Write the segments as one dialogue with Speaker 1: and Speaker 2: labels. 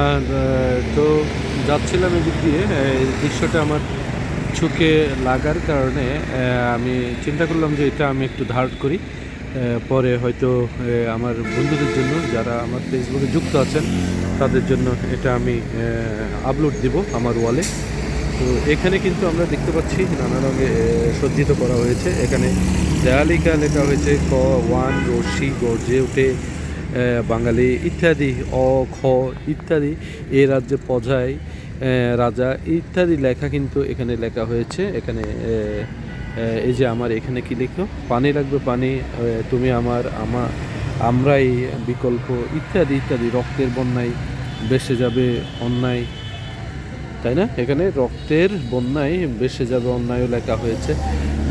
Speaker 1: আর তো যাচ্ছিলাম এদিক দিয়ে, এই দৃশ্যটা আমার চোখে লাগার কারণে আমি চিন্তা করলাম যে এটা আমি একটু ধার করি। পরে হয়তো আমার বন্ধুদের জন্য, যারা আমার ফেসবুকে যুক্ত আছেন, তাদের জন্য এটা আমি আপলোড দিব আমার ওয়ালে। তো এখানে কিন্তু আমরা দেখতে পাচ্ছি নানা রঙে সজ্জিত করা হয়েছে। এখানে দেয়ালিকা লেখা হয়েছে ক ওয়ান রশ্মি গর্জে উঠে বাঙালি ইত্যাদি, অ খ ইত্যাদি, এ রাজ্যে পজায় রাজা ইত্যাদি লেখা কিন্তু এখানে লেখা হয়েছে। এখানে এই যে আমার এখানে কি লিখলো, পানি লাগবে পানি, তুমি আমার আমরাই বিকল্প ইত্যাদি ইত্যাদি, রক্তের বন্যায় ভেসে যাবে অন্যায়, তাই না? এখানে রক্তের বন্যায় ভেসে যাবে অন্যায়ও লেখা হয়েছে।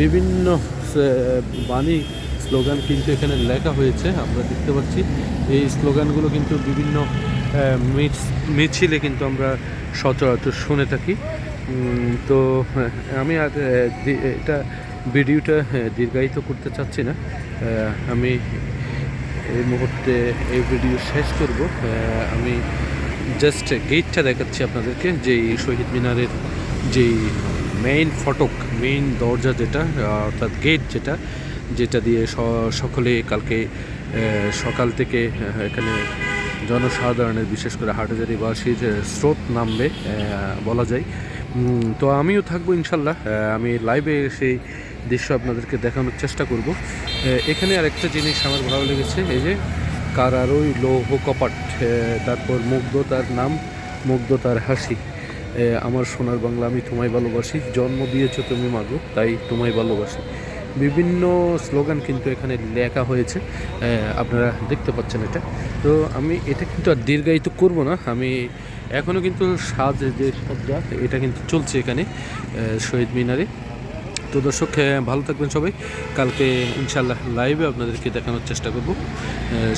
Speaker 1: বিভিন্ন বাণী স্লোগান কিন্তু এখানে লেখা হয়েছে, আমরা দেখতে পাচ্ছি। এই স্লোগানগুলো কিন্তু বিভিন্ন মিছিলে কিন্তু আমরা সচরাচর শুনে থাকি। তো আমি আর এটা ভিডিওটা দীর্ঘায়িত করতে চাচ্ছি না। আমি এই মুহূর্তে এই ভিডিও শেষ করব। আমি জাস্ট গেটটা দেখাচ্ছি আপনাদেরকে, যেই শহীদ মিনারের যেই মেইন ফটক, মেইন দরজা যেটা, অর্থাৎ গেট যেটা দিয়ে সকলে কালকে সকাল থেকে এখানে জনসাধারণের, বিশেষ করে হাটহাজারীবাসীর স্রোত নামবে বলা যায়। তো আমিও থাকবো ইনশাল্লাহ। আমি লাইভে সেই দৃশ্য আপনাদেরকে দেখানোর চেষ্টা করব। এখানে আরেকটা জিনিস আমার ভালো লেগেছে, এই যে কারারই লৌহ কপাট, তারপর মুগ্ধতার নাম, মুগ্ধতার হাসি, আমার সোনার বাংলা আমি তোমায় ভালোবাসি, জন্ম দিয়েছো তুমি মাগো তাই তোমায় ভালোবাসি। বিভিন্ন স্লোগান কিন্তু এখানে লেখা হয়েছে, আপনারা দেখতে পাচ্ছেন এটা। তো আমি এটা কিন্তু আর দীর্ঘায়িত করব না। আমি এখনও কিন্তু যে সজ্জা এটা কিন্তু চলছে এখানে শহীদ মিনারে। তো দর্শক, ভালো থাকবেন সবাই। কালকে ইনশাল্লাহ লাইভে আপনাদেরকে দেখানোর চেষ্টা করব।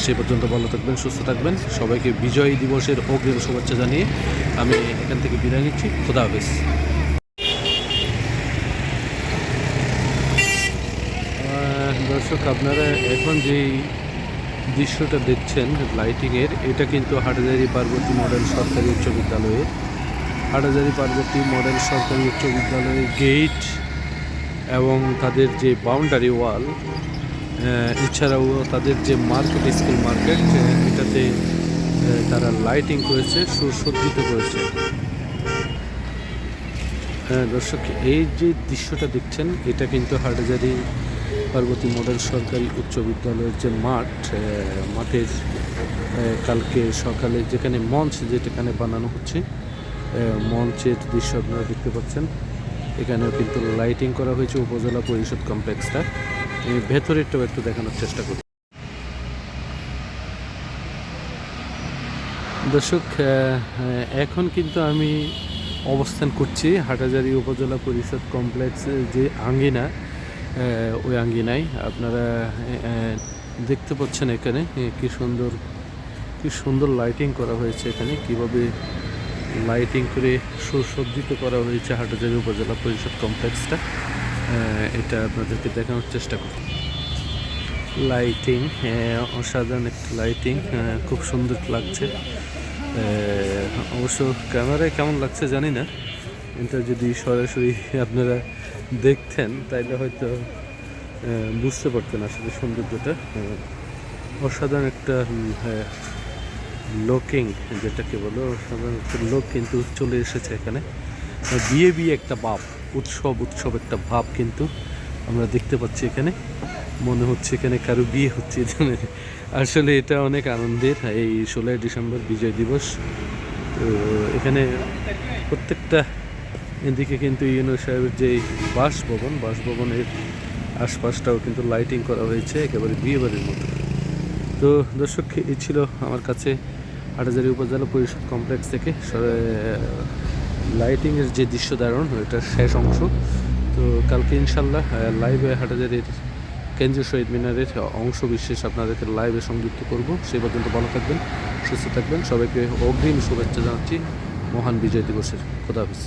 Speaker 1: সে পর্যন্ত ভালো থাকবেন, সুস্থ থাকবেন। সবাইকে বিজয় দিবসের অগ্রিম শুভেচ্ছা জানিয়ে আমি এখান থেকে বিদায় নিচ্ছি। খোদা হাফেজ। দর্শক, আপনারা এখন যেই দৃশ্যটা দেখছেন লাইটিংয়ের, এটা কিন্তু হাটহাজারী পার্বতী মডেল সরকারি উচ্চ বিদ্যালয়ের, হাটহাজারী পার্বতী মডেল সরকারি উচ্চ বিদ্যালয়ের গেট এবং তাদের যে বাউন্ডারি ওয়াল, এছাড়াও তাদের যে মার্কেট, স্কুল মার্কেট, এটাতে তারা লাইটিং করেছে, সুসজ্জিত করেছে। দর্শক, এই যে দৃশ্যটা দেখছেন, এটা কিন্তু হাটহাজারী পার্বতী মডেল সরকারি উচ্চ বিদ্যালয়ের যে মাঠের কালকে সকালে যেখানে মঞ্চ যেখানে বানানো হচ্ছে, মঞ্চের দৃশ্য আপনারা দেখতে পাচ্ছেন। এখানেও কিন্তু লাইটিং করা হয়েছে উপজেলা পরিষদ কমপ্লেক্সটা। আমি ভেতরেরটাও একটু দেখানোর চেষ্টা করি। দর্শক, এখন কিন্তু আমি অবস্থান করছি হাটহাজারী উপজেলা পরিষদ কমপ্লেক্সের যে আঙ্গিনা, ওই আঙ্গিনায়। আপনারা দেখতে পাচ্ছেন এখানে কি সুন্দর লাইটিং করা হয়েছে, এখানে কিভাবে লাইটিং করে সুসজ্জিত করা হয়েছে হাটহাজারী উপজেলা পরিষদ কমপ্লেক্সটা। এটা আপনাদেরকে দেখানোর চেষ্টা করি। লাইটিং, অসাধারণ একটা লাইটিং, খুব সুন্দর লাগছে। অবশ্য ক্যামেরায় কেমন লাগছে জানি না, এটা যদি সরাসরি আপনারা দেখতেন তাইলে হয়তো বুঝতে পারতেন আসলে সৌন্দর্যটা। অসাধারণ একটা লোকিং, যেটাকে বলো, অসাধারণ একটা লোক কিন্তু চলে এসেছে এখানে। বিয়ে একটা ভাব, উৎসব একটা ভাব কিন্তু আমরা দেখতে পাচ্ছি এখানে। মনে হচ্ছে এখানে কারো বিয়ে হচ্ছে। আসলে এটা অনেক আনন্দের, এই 16ই ডিসেম্বর বিজয় দিবস। তো এখানে প্রত্যেকটা এদিকে কিন্তু ইউনো সাহেবের যে বাসভবনের আশপাশটাও কিন্তু লাইটিং করা হয়েছে একেবারে বিয়ে বাড়ির মতো। তো দর্শক, এই ছিল আমার কাছে হাটহাজারী উপজেলা পরিষদ কমপ্লেক্স থেকে লাইটিংয়ের যে দৃশ্য ধারণ, এটার শেষ অংশ। তো কালকে ইনশাল্লাহ লাইভে হাটহাজারীর কেন্দ্রীয় শহীদ মিনারের অংশ বিশেষ আপনাদেরকে লাইভে সংযুক্ত করব। সেই পর্যন্ত ভালো থাকবেন, সুস্থ থাকবেন। সবাইকে অগ্রিম শুভেচ্ছা জানাচ্ছি মহান বিজয় দিবসের। খোদা হাফেজ।